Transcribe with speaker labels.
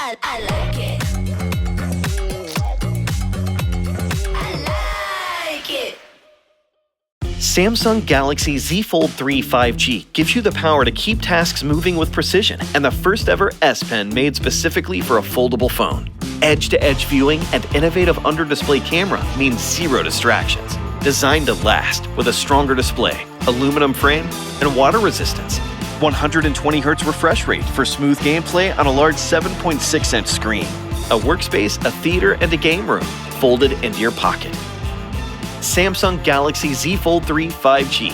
Speaker 1: I like it. I like it.
Speaker 2: Samsung Galaxy Z Fold 3 5G gives you the power to keep tasks moving with precision and the first ever S Pen made specifically for a foldable phone. Edge-to-edge viewing and innovative under-display camera means zero distractions. Designed to last with a stronger display, aluminum frame, and water resistance. 120Hz refresh rate for smooth gameplay on a large 7.6-inch screen. A workspace, a theater, and a game room folded into your pocket. Samsung Galaxy Z Fold 3 5G.